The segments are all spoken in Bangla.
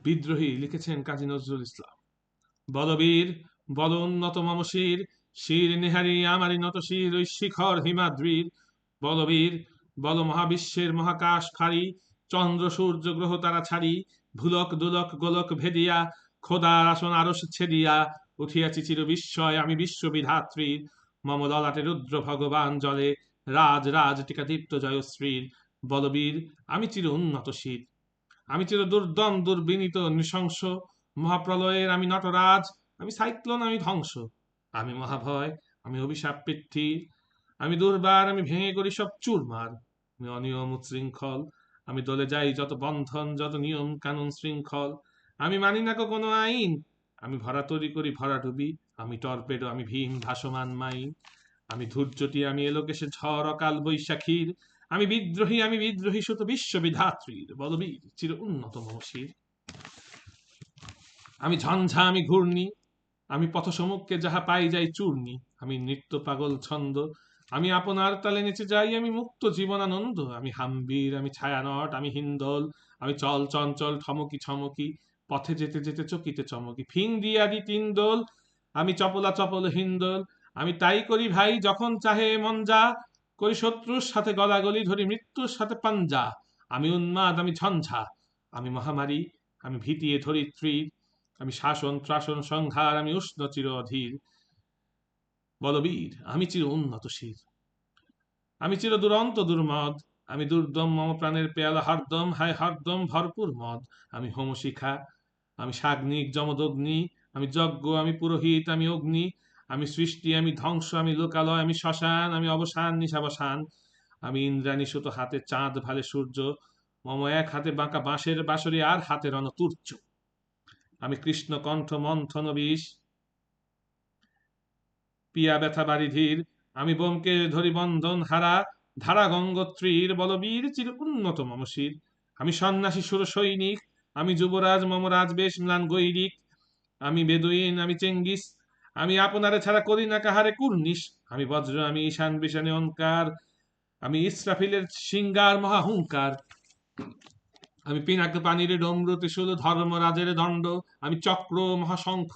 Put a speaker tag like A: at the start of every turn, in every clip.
A: বিদ্রোহী লিখেছেন কাজী নজরুল ইসলাম। বলবীর বল উন্নত মম শির, শির নেহারি আমারি নত শির ওই শিখর হিমাদ্রির। বলবীর বল মহাবিশ্বের মহাকাশ ফাড়ি, চন্দ্র সূর্য গ্রহ তারা ছাড়ি, ভুলক দুলক গোলক ভেদিয়া, খোদার আসন আরশ ছেদিয়া, উঠিয়াছি চির বিস্ময় আমি বিশ্ববিধাত্রী। মম ললাটে রুদ্র ভগবান জলে, রাজ রাজ টিকা দীপ্ত জয়শ্রীর। বলবীর আমি চির উন্নত শির, আমি চির দুর্দম দুর্বিনীত নৃশংস, মহাপ্রলয়ের আমি নটরাজ, আমি সাইক্লোন আমি ধ্বংস, আমি মহাভয় আমি অভিশাপ পৃথ্বীর, আমি দুর্বার আমি ভেঙে করি সব চুরমার, আমি অনিয়ম উচ্ছৃঙ্খল, আমি দলে যাই যত বন্ধন যত নিয়ম কানুন শৃঙ্খল, আমি মানি না কোনো আইন, আমি ভরা তরি করি ভরা ডুবি, আমি টর্পেডো আমি ভীম ভাসমান মাইন, আমি ধূর্যটি আমি এলোকেশে ঝড় অকাল বৈশাখীর, আমি বিদ্রোহী সুত বিশ্ববিধাত্রীর। বলবীর চির উন্নত মহর্ষির, আমি ঝঞ্ঝা আমি ঘূর্ণি, আমি পথসমুখকে যাহা পাই যাই চূর্ণি, আমি নৃত্য পাগল ছন্দ, আমি আপনার তালে নেচে যাই আমি মুক্ত জীবনানন্দ, আমি হাম্বির আমি ছায়ানট আমি হিন্দোল, আমি চল চঞ্চল ঠমকি ছমকি, পথে যেতে যেতে চকিতে চমকি, ফিং দিয়া দি তিন দোল, আমি চপলা চপল হিন্দোল, আমি তাই করি ভাই যখন চাহে মন যা, করি শত্রুর সাথে গলাগলি ধরি মৃত্যুর সাথে পাঞ্জা, আমি উন্মাদ আমি ঝঞ্ঝা, আমি মহামারী আমি ভীতিয়ে ধরিত্রী, আমি শাসন ত্রাসন সংহার আমি উষ্ণ চির অধীর। বলবীর আমি চির উন্নত শির, আমি চির দুরন্ত দুর্মদ, আমি দুর্দম মম প্রাণের পেয়ালা হরদম হায় হরদম ভরপুর মদ, আমি হোমশিখা আমি সাগ্নিক যমদগ্নি, আমি যজ্ঞ আমি পুরোহিত আমি অগ্নি, আমি সৃষ্টি আমি ধ্বংস আমি লোকালয় আমি শ্মশান, আমি অবসান নিশাবসান, আমি ইন্দ্রাণী সুত হাতে চাঁদ ভালে সূর্য, মম এক হাতে বাঁকা বাঁশের বাঁশরি আর হাতে রণতুর্য, আমি কৃষ্ণ কণ্ঠ মন্থন বিষ, পিয়া ব্যথা বারিধির, আমি বোমকে ধরি বন্ধন হারা, ধারা গঙ্গোত্রীর। বলবীর চির উন্নত মমশির, আমি সন্ন্যাসী সুর সৈনিক, আমি যুবরাজ মম রাজবেশ ম্লান গৈরিক, আমি বেদুইন আমি চেঙ্গিস, আমি আপনারে ছাড়া করি না কাহারে কুর্নিশ, আমি বজ্র আমি ঈশান বিশানে অঙ্কার, আমি ইসরাফিলের সিঙ্গার মহাহুঙ্কার, আমি পিনাক পানির ডমরু ত্রিশূল ধর্মরাজের দণ্ড, আমি চক্র মহাশঙ্খ,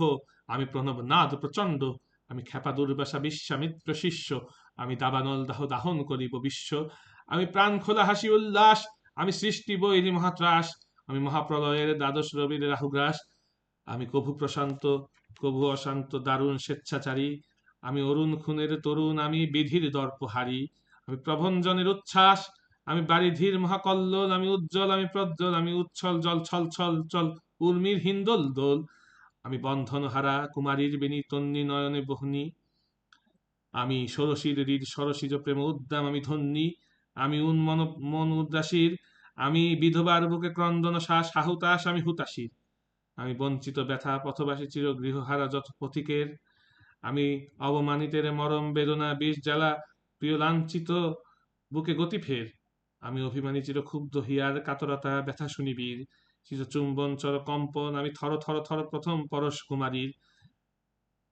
A: আমি প্রণব নাদ প্রচণ্ড, আমি খেপা দুর্বাসা বিশ্বামিত্র শিষ্য, আমি দাবানল দাহ দাহন করিব বিশ্ব, আমি প্রাণ খোলা হাসি উল্লাস, আমি সৃষ্টি বৈরী মহাত্রাস, আমি মহাপ্রলয়ের দ্বাদশ রবির রাহুগ্রাস, আমি কভু প্রশান্ত কভু অশান্ত দারুণ স্বেচ্ছাচারী, আমি অরুণ খুনের তরুণ আমি বিধির দর্পহারী, আমি প্রভঞ্জনের উচ্ছ্বাস, আমি বারিধির মহাকল্লোল, আমি উজ্জ্বল আমি প্রজ্জ্বল, আমি উচ্ছল জল ছল ছল চল উর্মির হিন্দোল দোল, আমি বন্ধনহারা কুমারীর বেণী তন্নি নয়নে বহনি, আমি ষোড়শীর হৃদ সরসিজ প্রেম উদ্দাম আমি ধন্যী, আমি উন্মন মন উদাসীর, আমি বিধবার বুকে ক্রন্দন শ্বাস হাহুতাস আমি হুতাশীর, আমি বঞ্চিত ব্যথা পথবাসী চির গৃহহারা যত পথিকের, আমি অবমানিতের মরম বেদনা বিষ জ্বালা প্রিয় লাঞ্ছিত বুকে গতি ফের, আমি অভিমানী চির ক্ষুব্ধ হিয়ার কাতরতা ব্যথা শুনিবীর, চির চুম্বন চর কম্পন আমি থর থর থর প্রথম পরশ কুমারীর,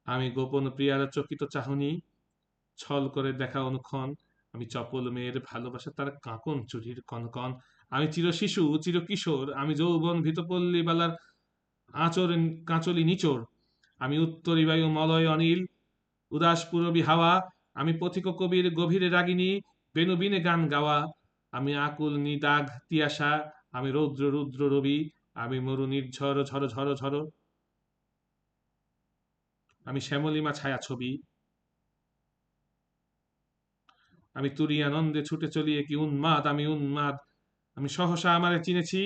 A: আমি গোপন প্রিয়ার চকিত চাহনি ছল করে দেখা অনুক্ষণ, আমি চপল মেয়ের ভালোবাসা তার কাঁকন চুরির কনকন, আমি চির শিশু চির কিশোর, আমি যৌবন ভীতপল্লী বালার আঁচর কাঁচলি নিচোর, আমি উত্তরী বায়ু মলয় অনিল উদাস পুরবী হাওয়া, আমি পথিক কবির গভীরে রাগিনী বেনুবিনে গান গাওয়া, আমি আকুল নিদাঘ তিয়াসা, আমি রৌদ্র রুদ্র রবি, আমি মরু নির্ঝর ঝর ঝর ঝর, আমি শ্যামলিমা ছায়া ছবি, আমি তুরি আনন্দে ছুটে চলিয়ে কি উন্মাদ আমি উন্মাদ, আমি সহসা আমারে চিনেছি,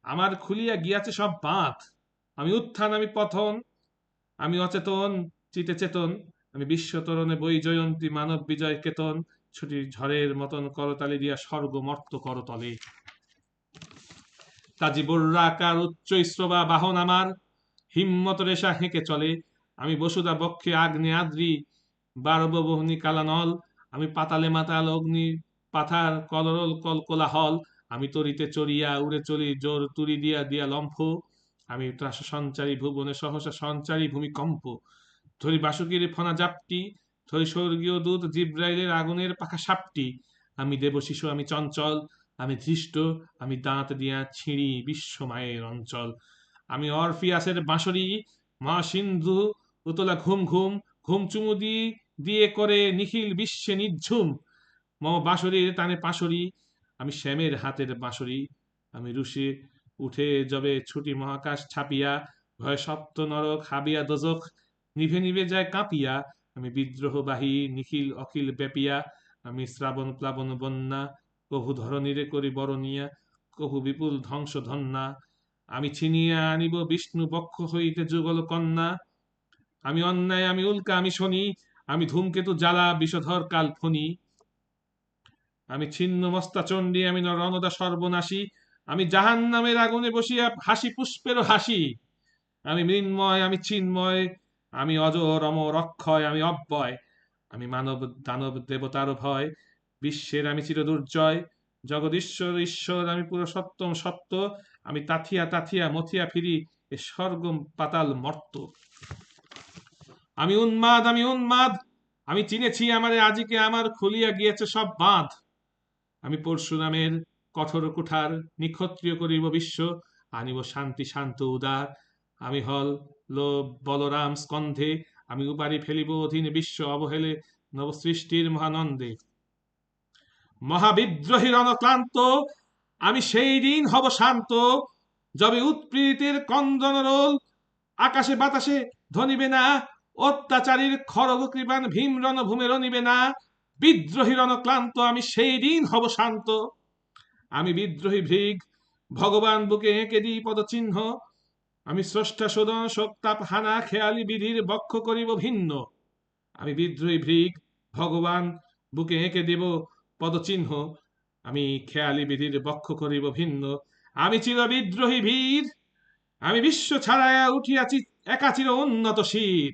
A: আমার খুলিয়া গিয়াছে সব বাঁধ, আমি উত্থান আমি পথন, আমি অচেতন চিতে চেতন, আমি বিশ্বতরণে বই জয়ন্তী মানব বিজয় কেতন, ছুটির ঝড়ের মতন করতালি দিয়া স্বর্গ মর্ত করতলে, কাজী বর্রাকার উচ্চ শ্রবা বাহন আমার, হিম্মত রেশা হেঁকে চলে, আমি বসুদা বক্ষে আগ্নে আদ্রি বারববহনী কালানল, আমি পাতালে মাতাল অগ্নি পাথার কলরল কলকোলাহল, আমি তরিতে চড়িয়া উড়ে চলি জোর তুরি দিয়া দিয়া লম্ফ, আমি ত্রাস সঞ্চারী ভুবনে সহসা সঞ্চারী ভূমিকম্প, ধরি বাসুকির ফনা জাপটি, ধরি স্বর্গীয় দূত জিব্রাইলের আগুনের পাখা সাপটি, আমি দেব শিশু আমি চঞ্চল, আমি ধৃষ্ট আমি দাঁত দিয়া ছিঁড়ি বিশ্ব মায়ের অঞ্চল, আমি অরফিয়াসের বাঁশরি, মা সিন্ধু উতলা ঘুম ঘুম, ঘুম চুমু দিয়ে করে নিখিল বিশ্বে নিঝুম। মম বাঁশরীর টানে পাশরি, আমি শ্যামের হাতের বাঁশরি। আমি রুশে উঠে যবে ছুটি মহাকাশ ছাপিয়া, ভয় সপ্ত নরক হাবিয়া দোজখ নিভে নিভে যায় কাঁপিয়া। আমি বিদ্রোহবাহী নিখিল অখিল ব্যাপিয়া, আমি শ্রাবণ প্লাবন বন্যা, কভু ধরণীরে করি বরণিয়া, কভু বিপুল ধ্বংস ধন্যা। আমি ছিনিয়া আনিব বিষ্ণু বক্ষ হইতে যুগল কন্যা। আমি অন্যায়, আমি উল্কা, আমি শনি, আমি ধূমকেতু জ্বালা বিষধর কাল ফণি। আমি ছিন্ন মস্তা চণ্ডী, আমি রণদা সর্বনাশী, আমি জাহান নামের আগুনে বসিয়া হাসি পুষ্পেরও হাসি। আমি মৃন্ময়, আমি চিন্ময়, আমি অজর অমর অক্ষয়, আমি অব্যয়। আমি মানব দানব দেবতার ভয়, বিশ্বের আমি চির দুর্জয়। জগদীশ্বর ঈশ্বর, আমি পুরুষোত্তম সত্য, আমি তাথিয়া তাথিয়া মথিয়া ফিরি এ স্বর্গ পাতাল মর্ত। আমি উন্মাদ, আমি উন্মাদ, আমি চিনেছি আমারে আজিকে, আমার খুলিয়া গিয়েছে সব বাঁধ। আমি পরশুরামের কঠোর কুঠার নিক্ষত্রিয় করিব বিশ্ব, আনিব শান্তি শান্ত উদার। আমি হল লো বলরাম স্কন্ধে, আমি উপারি ফেলিব অধীন বিশ্ব অবহেলে নবসৃষ্টির মহানন্দে। মহাবিদ্রোহী রণক্লান্ত, আমি সেই দিন হব শান্ত, যবে উৎপীড়িতের কন্দন রোল আকাশে বাতাসে ধ্বনিবে না, অত্যাচারীর খড়গ কৃপান ভীম রণভূমে রনিবে না। বিদ্রোহী রণক্লান্ত, আমি সেই দিন হব শান্ত। আমি বিদ্রোহী ভৃগ, ভগবান বুকে এঁকে দিই পদচিহ্ন, আমি স্রষ্টা শোধন শোকতাপ হানা খেয়ালি বিধির বক্ষ করিব ভিন্ন। আমি বিদ্রোহী ভৃগ, ভগবান বুকে এঁকে দেব পদচিহ্ন, আমি খেয়ালি বিধির বক্ষ করিব ভিন্ন। আমি চির বিদ্রোহী বীর, আমি বিশ্ব ছাড়াইয়া উঠিয়াছি একাচির উন্নত শির।